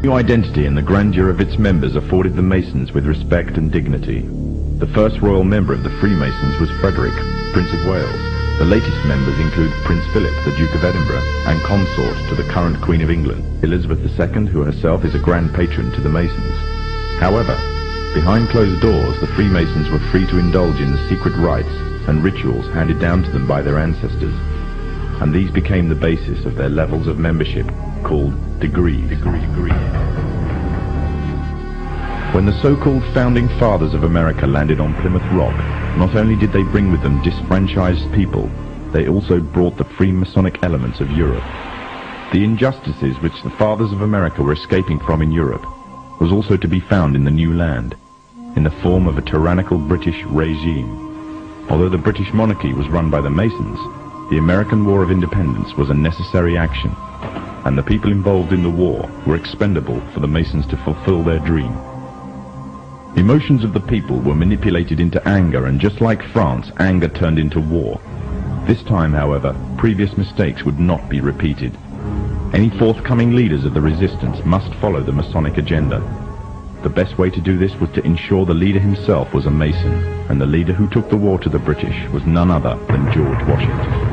New identity and the grandeur of its members afforded the Masons with respect and dignity. The first royal member of the Freemasons was Frederick, Prince of Wales. The latest members include Prince Philip, the Duke of Edinburgh, and consort to the current Queen of England, Elizabeth II, who herself is a grand patron to the Masons. However, behind closed doors, the Freemasons were free to indulge in the secret rites and rituals handed down to them by their ancestors, and these became the basis of their levels of membership, called degrees. When the so-called founding fathers of America landed on Plymouth Rock, not only did they bring with them disfranchised people, they also brought the Freemasonic elements of Europe. The injustices which the fathers of America were escaping from in Europe was also to be found in the new land, in the form of a tyrannical British regime. Although the British monarchy was run by the Masons, the American War of Independence was a necessary action, and the people involved in the war were expendable for the Masons to fulfill their dream. Emotions of the people were manipulated into anger, and just like France, anger turned into war. This time, however, previous mistakes would not be repeated. Any forthcoming leaders of the resistance must follow the Masonic agenda. The best way to do this was to ensure the leader himself was a Mason, and the leader who took the war to the British was none other than George Washington.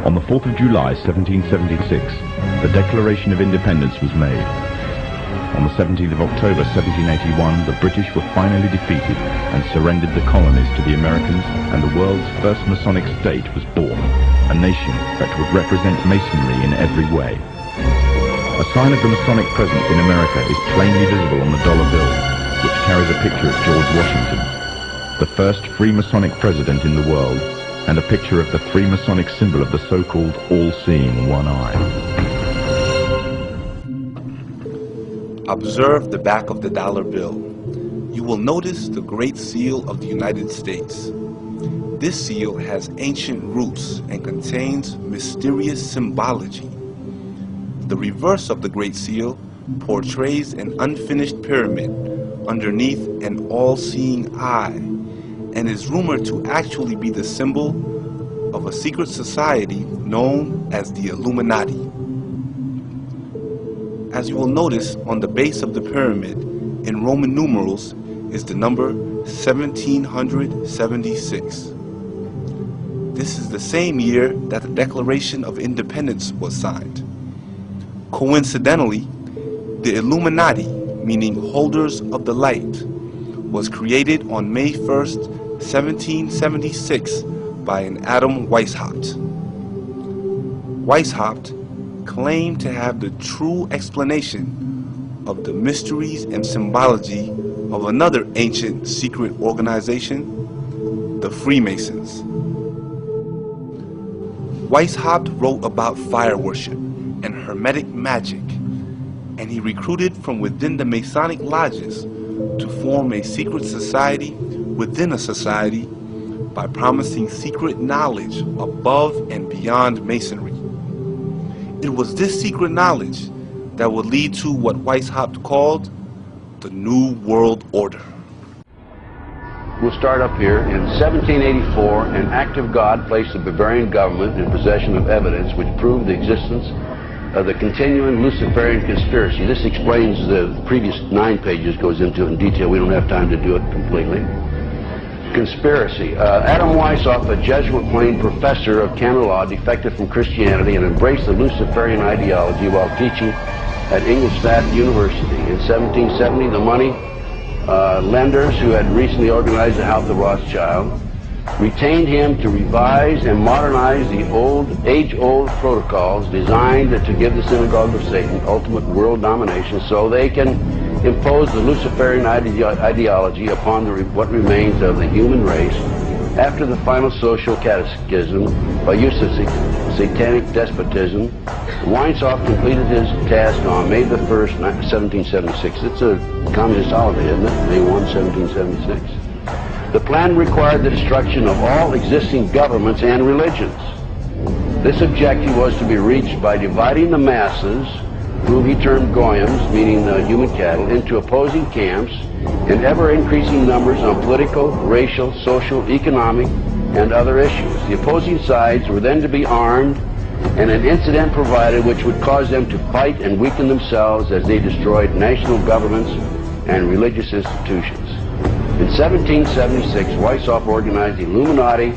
On the 4th of July 1776, the Declaration of Independence was made. On the 17th of October 1781, the British were finally defeated and surrendered the colonies to the Americans, and the world's first Masonic state was born, a nation that would represent Masonry in every way. A sign of the Masonic presence in America is plainly visible on the dollar bill, which carries a picture of George Washington, the first Freemasonic president in the world, and a picture of the Freemasonic symbol of the so-called all-seeing one eye. Observe the back of the dollar bill. You will notice the Great Seal of the United States. This seal has ancient roots and contains mysterious symbology. The reverse of the Great Seal portrays an unfinished pyramid underneath an all-seeing eye, and is rumored to actually be the symbol of a secret society known as the Illuminati. As you will notice, on the base of the pyramid, in Roman numerals, is the number 1776. This is the same year that the Declaration of Independence was signed. Coincidentally, the Illuminati, meaning holders of the light, was created on May 1st, 1776 by an Adam Weishaupt. Weishaupt claimed to have the true explanation of the mysteries and symbology of another ancient secret organization, the Freemasons. Weishaupt wrote about fire worship and hermetic magic, and he recruited from within the Masonic lodges to form a secret society within a society by promising secret knowledge above and beyond Masonry. It was this secret knowledge that would lead to what Weishaupt called the New World Order. We'll start up here. In 1784, an act of God placed the Bavarian government in possession of evidence which proved the existence of the continuing Luciferian conspiracy. This explains the previous 9 pages, goes into it in detail. We don't have time to do it completely. Conspiracy. Adam Weishaupt, a Jesuit-trained professor of canon law, defected from Christianity and embraced the Luciferian ideology while teaching at Ingolstadt University. In 1770, the money lenders who had recently organized the House of Rothschild retained him to revise and modernize the age-old protocols designed to give the synagogue of Satan ultimate world domination, so they can impose the Luciferian ideology upon what remains of the human race after the final social cataclysm by use of satanic despotism. Weishaupt completed his task on May the 1st, 1776. It's a communist holiday, isn't it? May 1, 1776. The plan required the destruction of all existing governments and religions. This objective was to be reached by dividing the masses, whom he termed goyim, meaning human cattle, into opposing camps in ever-increasing numbers on political, racial, social, economic, and other issues. The opposing sides were then to be armed and an incident provided which would cause them to fight and weaken themselves as they destroyed national governments and religious institutions. In 1776, Weishaupt organized the Illuminati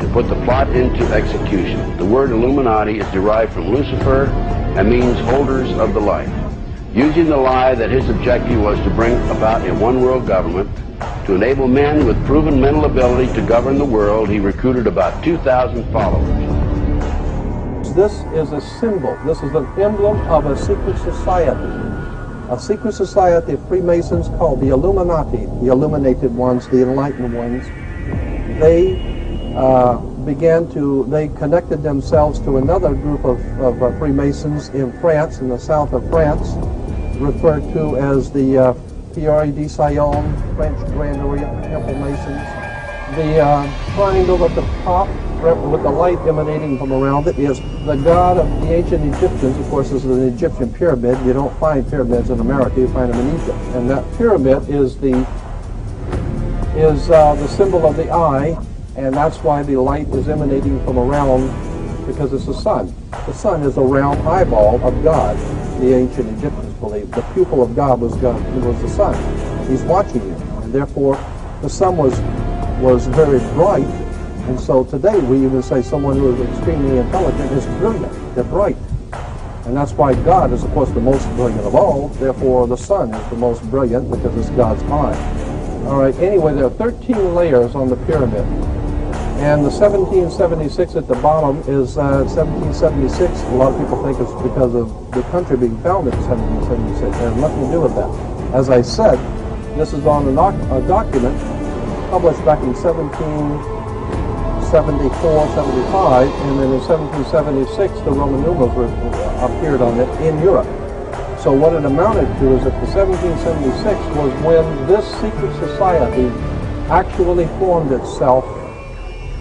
to put the plot into execution. The word Illuminati is derived from Lucifer and means holders of the light. Using the lie that his objective was to bring about a one-world government, to enable men with proven mental ability to govern the world, he recruited about 2,000 followers. This is a symbol, this is an emblem of a secret society of Freemasons called the Illuminati, the illuminated ones, the enlightened ones. They they connected themselves to another group of Freemasons in France, in the south of France, referred to as the Pierre de Sion, French Grand Orient Temple Masons. The triangle at the top with the light emanating from around it is the god of the ancient Egyptians. Of course, this is an Egyptian pyramid. You don't find pyramids in America, you find them in Egypt. And that pyramid is the symbol of the eye, and that's why the light is emanating from around, because it's the sun. The sun is a round eyeball of God, the ancient Egyptians believed. The pupil of God was the sun. He's watching you, and therefore the sun was very bright. And so today we even say someone who is extremely intelligent is brilliant. They're bright. And that's why God is, of course, the most brilliant of all. Therefore, the sun is the most brilliant because it's God's eye. All right, anyway, there are 13 layers on the pyramid. And the 1776 at the bottom is 1776. A lot of people think it's because of the country being founded in 1776. It has nothing to do with that. As I said, this is on a document published back in 1774, 75, and then in 1776 the Roman numerals appeared on it in Europe. So what it amounted to is that the 1776 was when this secret society actually formed itself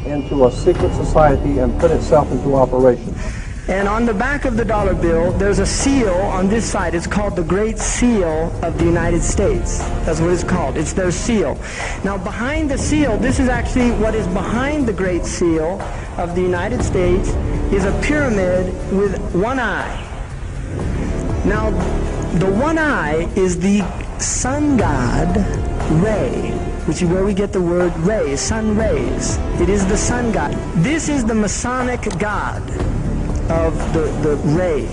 into a secret society and put itself into operation. And on the back of the dollar bill, there's a seal on this side. It's called the Great Seal of the United States. That's what it's called. It's their seal. Now, behind the seal, this is actually what is behind the Great Seal of the United States, is a pyramid with one eye. Now, the one eye is the sun god, Ray, which is where we get the word ray, sun rays. It is the sun god. This is the Masonic god of the ray.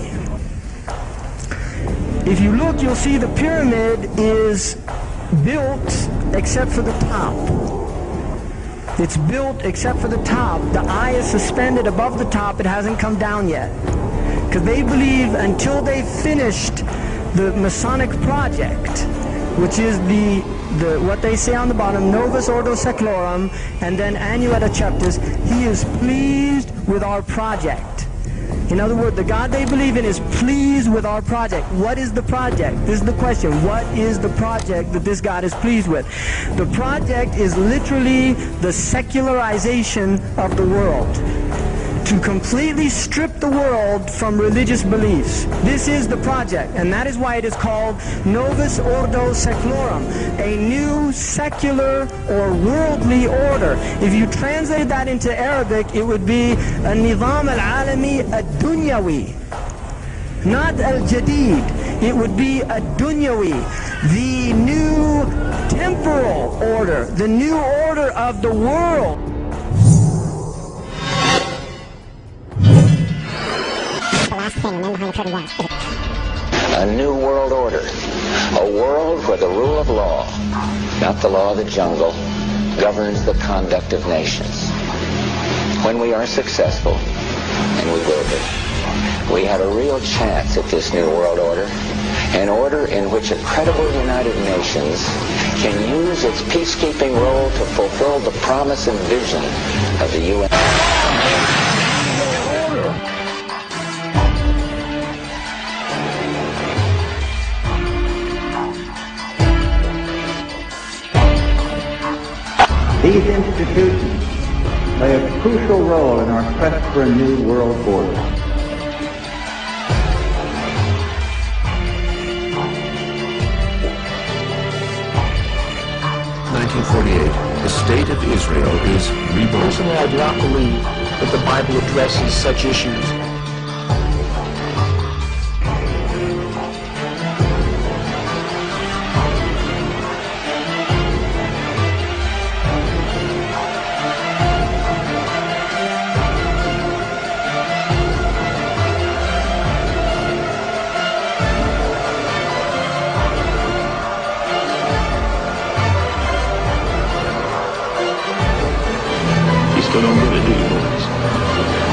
If you look, you'll see the pyramid is built except for the top. It's built except for the top. The eye is suspended above the top. It hasn't come down yet. Because they believe until they finished the Masonic project, which is what they say on the bottom, Novus Ordo Seclorum, and then Annuetta Cheptis, he is pleased with our project. In other words, the God they believe in is pleased with our project. What is the project? This is the question. What is the project that this God is pleased with? The project is literally the secularization of the world. To completely strip the world from religious beliefs. This is the project, and that is why it is called Novus Ordo Seclorum, a new secular or worldly order. If you translate that into Arabic, it would be a Nizam al-Alami ad-Dunyawi, not al-Jadid. It would be ad-Dunyawi, the new temporal order, the new order of the world. A new world order. A world where the rule of law, not the law of the jungle, governs the conduct of nations. When we are successful, and we will be, we have a real chance at this new world order, an order in which a credible United Nations can use its peacekeeping role to fulfill the promise and vision of the UN. These institutions play a crucial role in our quest for a new world order. The state of Israel is reborn. Personally, I do not believe that the Bible addresses such issues still don't get it, do you, boys?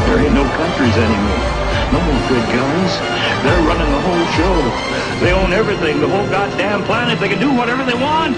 There ain't no countries anymore. No more good guns. They're running the whole show. They own everything, the whole goddamn planet. They can do whatever they want.